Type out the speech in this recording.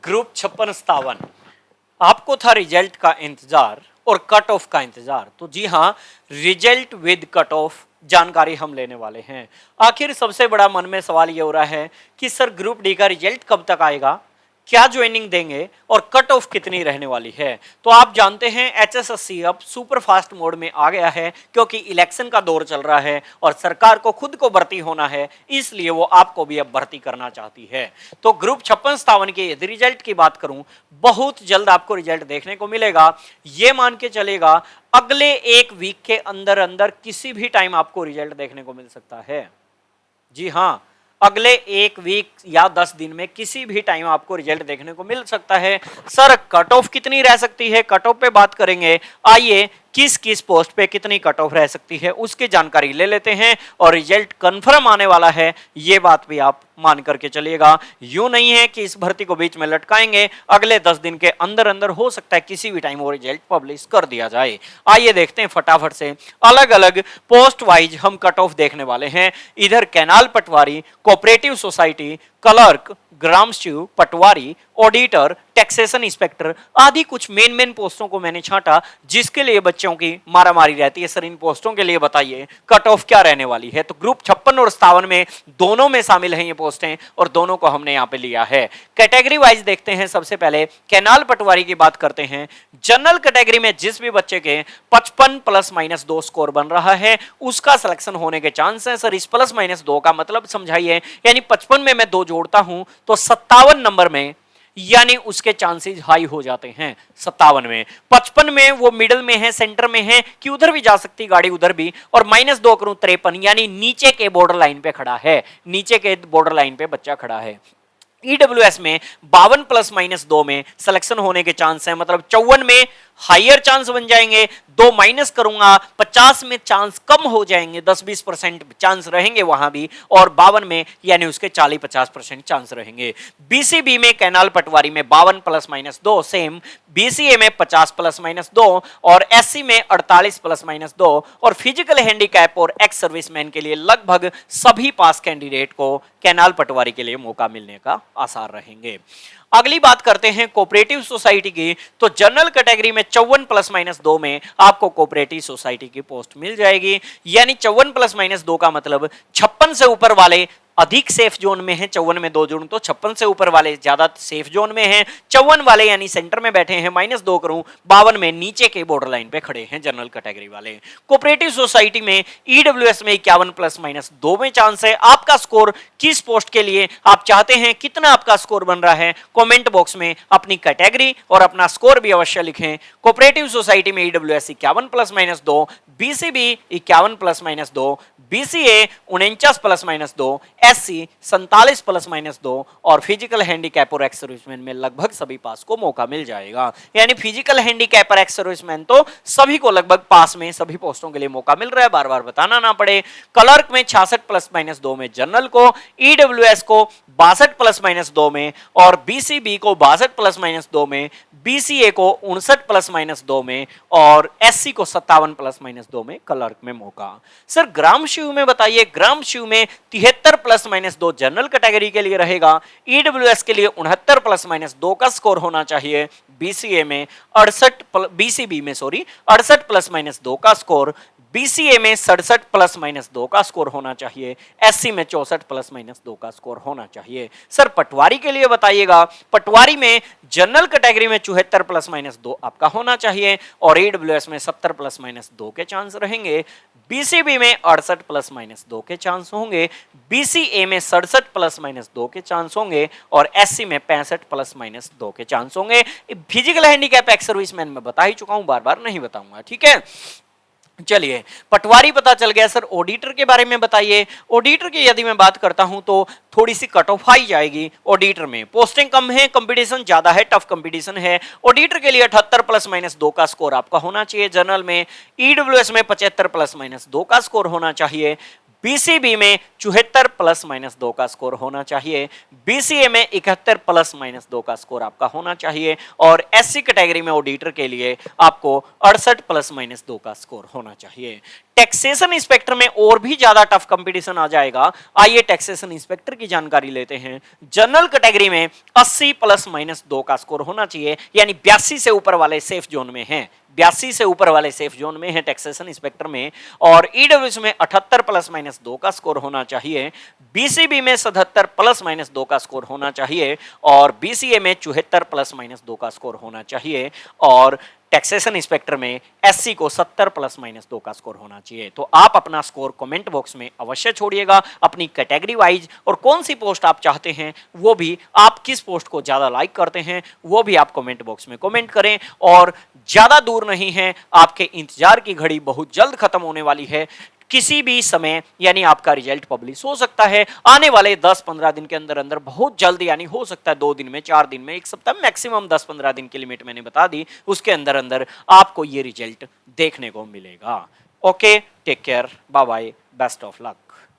Group 56-57 आपको था result का इंतजार और कट ऑफ का इंतजार। तो जी हाँ, रिजल्ट विद कट ऑफ जानकारी हम लेने वाले हैं। आखिर सबसे बड़ा मन में सवाल ये हो रहा है कि सर ग्रुप डी का रिजल्ट कब तक आएगा, क्या ज्वाइनिंग देंगे और कट ऑफ कितनी रहने वाली है। तो आप जानते हैं एचएसएससी अब सुपर फास्ट मोड में आ गया है, क्योंकि इलेक्शन का दौर चल रहा है और सरकार को खुद को भर्ती होना है, इसलिए वो आपको भी अब भर्ती करना चाहती है। तो ग्रुप 56-57 के यदि रिजल्ट की बात करूं, बहुत जल्द आपको रिजल्ट देखने को मिलेगा। ये मान के चलेगा अगले एक वीक के अंदर अंदर किसी भी टाइम आपको रिजल्ट देखने को मिल सकता है। जी हाँ, अगले एक वीक या 10 दिन में किसी भी टाइम आपको रिजल्ट देखने को मिल सकता है। सर कट ऑफ कितनी रह सकती है, कट ऑफ पे बात करेंगे। आइए किस किस पोस्ट पे कितनी कट ऑफ रह सकती है उसकी जानकारी ले लेते हैं और रिजल्ट कंफर्म आने वाला है, ये बात भी आप मान करके चलिएगा। यूं नहीं है कि इस भर्ती को बीच में लटकाएंगे, अगले 10 दिन के अंदर अंदर हो सकता है किसी भी टाइम वो रिजल्ट पब्लिश कर दिया जाए। आइए देखते हैं फटाफट से, अलग अलग पोस्ट वाइज हम कट ऑफ देखने वाले हैं। इधर कैनाल पटवारी, कोऑपरेटिव सोसाइटी, क्लर्क, ग्राम शिव, पटवारी, ऑडिटर, टैक्सेशन इंस्पेक्टर आदि कुछ मेन पोस्टों को मैंने छांटा जिसके लिए बच्चों की मारामारी रहती है। सर इन पोस्टों के लिए बताइए कट ऑफ क्या रहने वाली है। तो ग्रुप 56 और 57 में दोनों में शामिल हैं ये पोस्टें और दोनों को हमने यहाँ पे लिया है। कैटेगरी वाइज देखते हैं। सबसे पहले कैनाल पटवारी की बात करते हैं। जनरल कैटेगरी में जिस भी बच्चे के 55 +-2 स्कोर बन रहा है उसका सिलेक्शन होने के चांस है। सर इस +-2 का मतलब समझाइए, यानी 55 में मैं 2 जोड़ता हूं तो 57 नंबर में यानी उसके चांसेस हाई हो जाते हैं। 57 में, 55 में वो मिडिल में है, सेंटर में है कि उधर भी जा सकती गाड़ी उधर भी, और -2 करूं 53 यानी नीचे के बॉर्डर लाइन पे खड़ा है, नीचे के बॉर्डर लाइन पे बच्चा खड़ा है। ईडब्ल्यूएस में 52 +-2 में सिलेक्शन होने के चांस है, मतलब 54 में हायर चांस बन जाएंगे, 2 माइनस करूंगा 50 में चांस कम हो जाएंगे, 10-20% चांस रहेंगे वहां भी, और 52 में यानी उसके 40-50% चांस रहेंगे। बीसीबी में कैनाल पटवारी में 52 +-2 सेम, बीसीए में 50 +-2 और एससी में 48 +-2, और फिजिकल हैंडीकैप और एक्स सर्विसमैन के लिए लगभग सभी पास कैंडिडेट को कैनाल पटवारी के लिए मौका मिलने का आसार रहेंगे। अगली बात करते हैं कोऑपरेटिव सोसाइटी की। तो जनरल कैटेगरी में 54 +-2 में आपको कोऑपरेटिव सोसाइटी की पोस्ट मिल जाएगी, यानी 54 +-2 का मतलब 56 से ऊपर वाले अधिक सेफ जोन में है। 54 में 2 जोड़ तो 56 से ऊपर वाले ज्यादा सेफ जोन में हैं। 54 वाले यानी सेंटर में बैठे हैं, -2 करूं 52 में नीचे के बॉर्डर लाइन पे खड़े हैं जनरल कैटेगरी वाले। कोऑपरेटिव सोसाइटी में ईडब्ल्यूएस में 51 +-2 में चांस है। आपका स्कोर किस पोस्ट के लिए आप चाहते हैं, कितना आपका स्कोर बन रहा है, कमेंट बॉक्स में अपनी कैटेगरी और अपना स्कोर भी अवश्य लिखें। कोऑपरेटिव सोसाइटी में ईडब्ल्यूएस 51 +-2, बीसीबी 51 +-2, बीसीए 49 +-2, एससी 47 +-2 और फिजिकल हैंडीकैप और एक्स सर्विसमैन में लगभग सभी पास को मौका मिल जाएगा। यानी फिजिकल हैंडीकैप और एक्स सर्विसमैन तो सभी को लगभग पास में सभी पोस्टों के लिए मौका मिल रहा है, बार बार बताना ना पड़े। क्लर्क में 66 +-2 में जनरल को, ईडब्ल्यूएस को 62 +-2 में और बीसीबी को 62 +-2 में, बीसीए को 59 +-2 में और एससी को 57 +-2 में क्लर्क में मौका। सर ग्राम शिव में बताइए। ग्राम शिव में 73 +-2 जनरल कैटेगरी के लिए रहेगा, ईडब्ल्यूएस के लिए 69 +-2 का स्कोर होना चाहिए, बीसीए में 68 +-2 का स्कोर, बीसीए में 67 +-2 का स्कोर होना चाहिए, एससी में 64 +-2 का स्कोर होना चाहिए। सर पटवारी के लिए बताइएगा। पटवारी में जनरल कैटेगरी में 74 +-2 आपका होना चाहिए और ईडब्ल्यूएस में 70 +-2 के चांस रहेंगे, बीसीबी में 68 +-2 के चांस होंगे, बीसीए में 67 +-2 के चांस होंगे और एससी में 65 +-2 के चांस होंगे। फिजिकल हैंडीकैप एक्स सर्विसमैन में बता ही चुका हूं, बार बार नहीं बताऊंगा, ठीक है। चलिए पटवारी पता चल गया। सर ऑडिटर के बारे में बताइए। ऑडिटर की यदि मैं बात करता हूं तो थोड़ी सी कट ऑफ आई जाएगी। ऑडिटर में पोस्टिंग कम है, कंपटीशन ज्यादा है, टफ कंपटीशन है। ऑडिटर के लिए 78 +-2 का स्कोर आपका होना चाहिए जनरल में, ईडब्ल्यूएस में 75 +-2 का स्कोर होना चाहिए, बीसीबी में 74 प्लस माइनस 2 का स्कोर होना चाहिए, बीसीए में 71 प्लस माइनस 2 का स्कोर आपका होना चाहिए और एससी कैटेगरी में ऑडिटर के लिए आपको 68 प्लस माइनस 2 का स्कोर होना चाहिए। टैक्सेशन इंस्पेक्टर में और भी ज्यादा टफ कंपटीशन आ जाएगा। आइए टैक्सेशन इंस्पेक्टर की जानकारी लेते हैं। जनरल कैटेगरी में 80 प्लस माइनस 2 का स्कोर होना चाहिए, यानी 82 से ऊपर वाले सेफ जोन में हैं, 82 से ऊपर वाले सेफ जोन में है टैक्सेशन इंस्पेक्टर में। और ईडब्ल्यूएस में 78 प्लस माइनस 2 का स्कोर होना चाहिए, बीसीबी में 77 प्लस माइनस 2 का स्कोर होना चाहिए और बीसीए में 74 प्लस माइनस 2 का स्कोर होना चाहिए और टैक्सेशन इंस्पेक्टर में एससी को 70 प्लस माइनस 2 का स्कोर होना चाहिए। तो आप अपना स्कोर कमेंट बॉक्स में अवश्य छोड़िएगा, अपनी कैटेगरी वाइज, और कौन सी पोस्ट आप चाहते हैं वो भी, आप किस पोस्ट को ज्यादा लाइक करते हैं वो भी आप कमेंट बॉक्स में कमेंट करें। और ज्यादा दूर नहीं है, आपके इंतजार की घड़ी बहुत जल्द खत्म होने वाली है। किसी भी समय यानी आपका रिजल्ट पब्लिश हो सकता है आने वाले 10-15 दिन के अंदर अंदर, बहुत जल्द, यानी हो सकता है 2 दिन में, 4 दिन में, 1 सप्ताह, मैक्सिमम 10-15 दिन की लिमिट मैंने बता दी, उसके अंदर अंदर आपको ये रिजल्ट देखने को मिलेगा। Okay, take care, bye bye, best of luck.